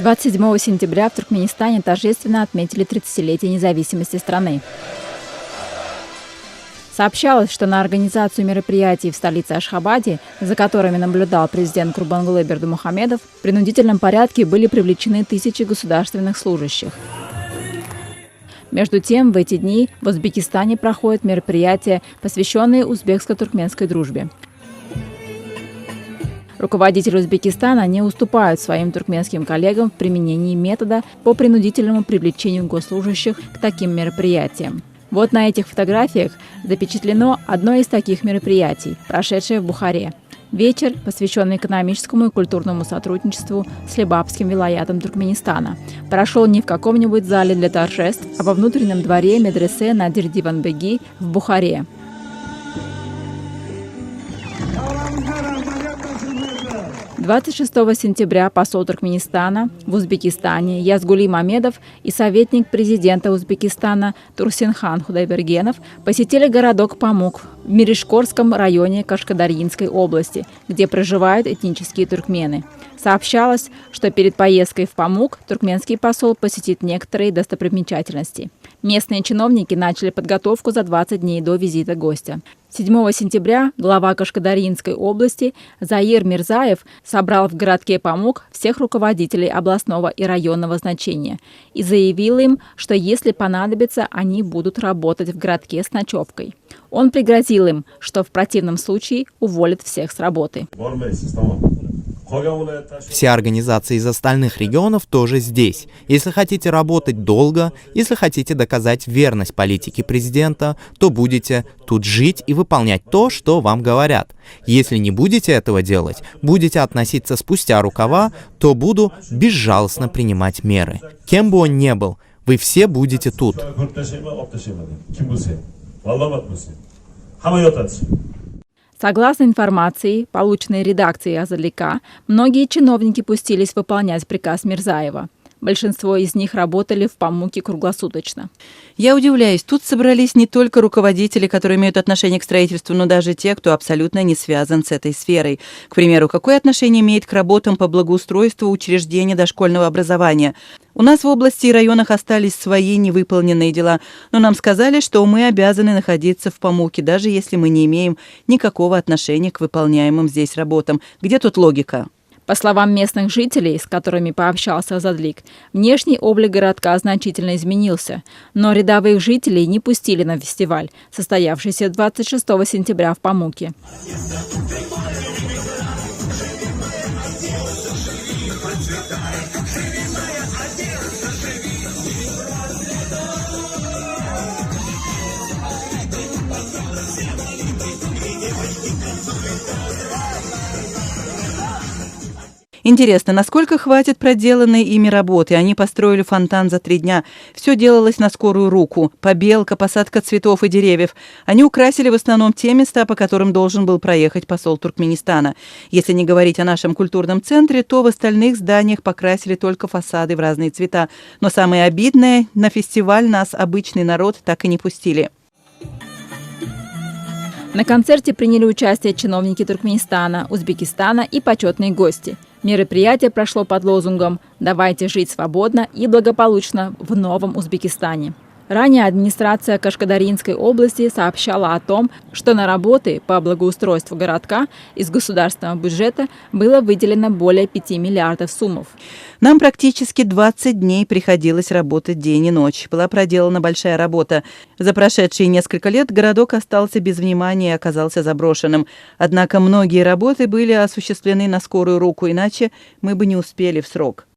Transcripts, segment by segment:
27 сентября в Туркменистане торжественно отметили 30-летие независимости страны. Сообщалось, что на организацию мероприятий в столице Ашхабаде, за которыми наблюдал президент Курбангулы Бердымухамедов, в принудительном порядке были привлечены тысячи государственных служащих. Между тем, в эти дни в Узбекистане проходят мероприятия, посвященные узбекско-туркменской дружбе. Руководители Узбекистана не уступают своим туркменским коллегам в применении метода по принудительному привлечению госслужащих к таким мероприятиям. Вот на этих фотографиях запечатлено одно из таких мероприятий, прошедшее в Бухаре. Вечер, посвященный экономическому и культурному сотрудничеству с Лебапским вилаятом Туркменистана, прошел не в каком-нибудь зале для торжеств, а во внутреннем дворе медресе Надир Диванбеги в Бухаре. 26 сентября посол Туркменистана в Узбекистане Язгули Мамедов и советник президента Узбекистана Турсинхан Худайбергенов посетили городок Памук в Миришкорском районе Кашкадарьинской области, где проживают этнические туркмены. Сообщалось, что перед поездкой в Памук туркменский посол посетит некоторые достопримечательности. Местные чиновники начали подготовку за 20 дней до визита гостя. 7 сентября глава Кашкадарьинской области Заир Мирзаев собрал в городке Памук всех руководителей областного и районного значения и заявил им, что если понадобится, они будут работать в городке с ночевкой. Он пригрозил им, что в противном случае уволит всех с работы. Все организации из остальных регионов тоже здесь. Если хотите работать долго, если хотите доказать верность политике президента, то будете тут жить и выполнять то, что вам говорят. Если не будете этого делать, будете относиться спустя рукава, то буду безжалостно принимать меры. Кем бы он ни был, вы все будете тут. Согласно информации, полученной редакцией Азалика, многие чиновники пустились выполнять приказ Мирзаева. Большинство из них работали в Памуке круглосуточно. Я удивляюсь, тут собрались не только руководители, которые имеют отношение к строительству, но даже те, кто абсолютно не связан с этой сферой. К примеру, какое отношение имеет к работам по благоустройству учреждений дошкольного образования? У нас в области и районах остались свои невыполненные дела, но нам сказали, что мы обязаны находиться в Памуке, даже если мы не имеем никакого отношения к выполняемым здесь работам. Где тут логика? По словам местных жителей, с которыми пообщался Азадлик, внешний облик городка значительно изменился, но рядовых жителей не пустили на фестиваль, состоявшийся 26 сентября в Памуке. Интересно, насколько хватит проделанной ими работы? Они построили фонтан за 3 дня. Все делалось на скорую руку. Побелка, посадка цветов и деревьев. Они украсили в основном те места, по которым должен был проехать посол Туркменистана. Если не говорить о нашем культурном центре, то в остальных зданиях покрасили только фасады в разные цвета. Но самое обидное, на фестиваль нас, обычный народ, так и не пустили. На концерте приняли участие чиновники Туркменистана, Узбекистана и почетные гости. Мероприятие прошло под лозунгом «Давайте жить свободно и благополучно в новом Узбекистане». Ранее администрация Кашкадарьинской области сообщала о том, что на работы по благоустройству городка из государственного бюджета было выделено более 5 миллиардов сумов. Нам практически 20 дней приходилось работать день и ночь. Была проделана большая работа. За прошедшие несколько лет городок остался без внимания и оказался заброшенным. Однако многие работы были осуществлены на скорую руку, иначе мы бы не успели в срок.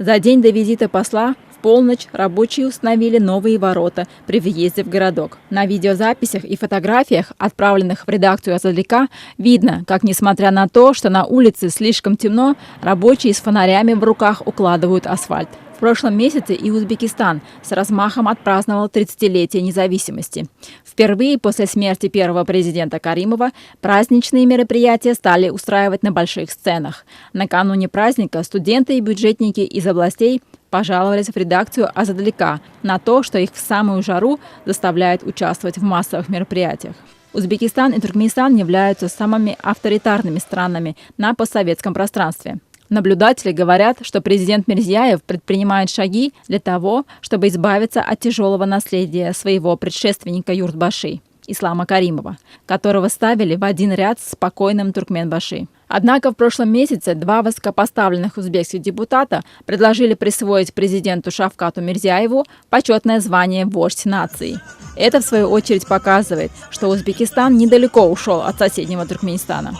За день до визита посла в полночь рабочие установили новые ворота при въезде в городок. На видеозаписях и фотографиях, отправленных в редакцию Азалика, видно, как, несмотря на то, что на улице слишком темно, рабочие с фонарями в руках укладывают асфальт. В прошлом месяце и Узбекистан с размахом отпраздновал 30-летие независимости. Впервые после смерти первого президента Каримова праздничные мероприятия стали устраивать на больших сценах. Накануне праздника студенты и бюджетники из областей пожаловались в редакцию Азадлика на то, что их в самую жару заставляет участвовать в массовых мероприятиях. Узбекистан и Туркменистан являются самыми авторитарными странами на постсоветском пространстве. Наблюдатели говорят, что президент Мирзияев предпринимает шаги для того, чтобы избавиться от тяжелого наследия своего предшественника Юртбаши, Ислама Каримова, которого ставили в один ряд с покойным Туркменбаши. Однако в прошлом месяце два высокопоставленных узбекских депутата предложили присвоить президенту Шавкату Мирзияеву почетное звание «Вождь нации». Это, в свою очередь, показывает, что Узбекистан недалеко ушел от соседнего Туркменистана.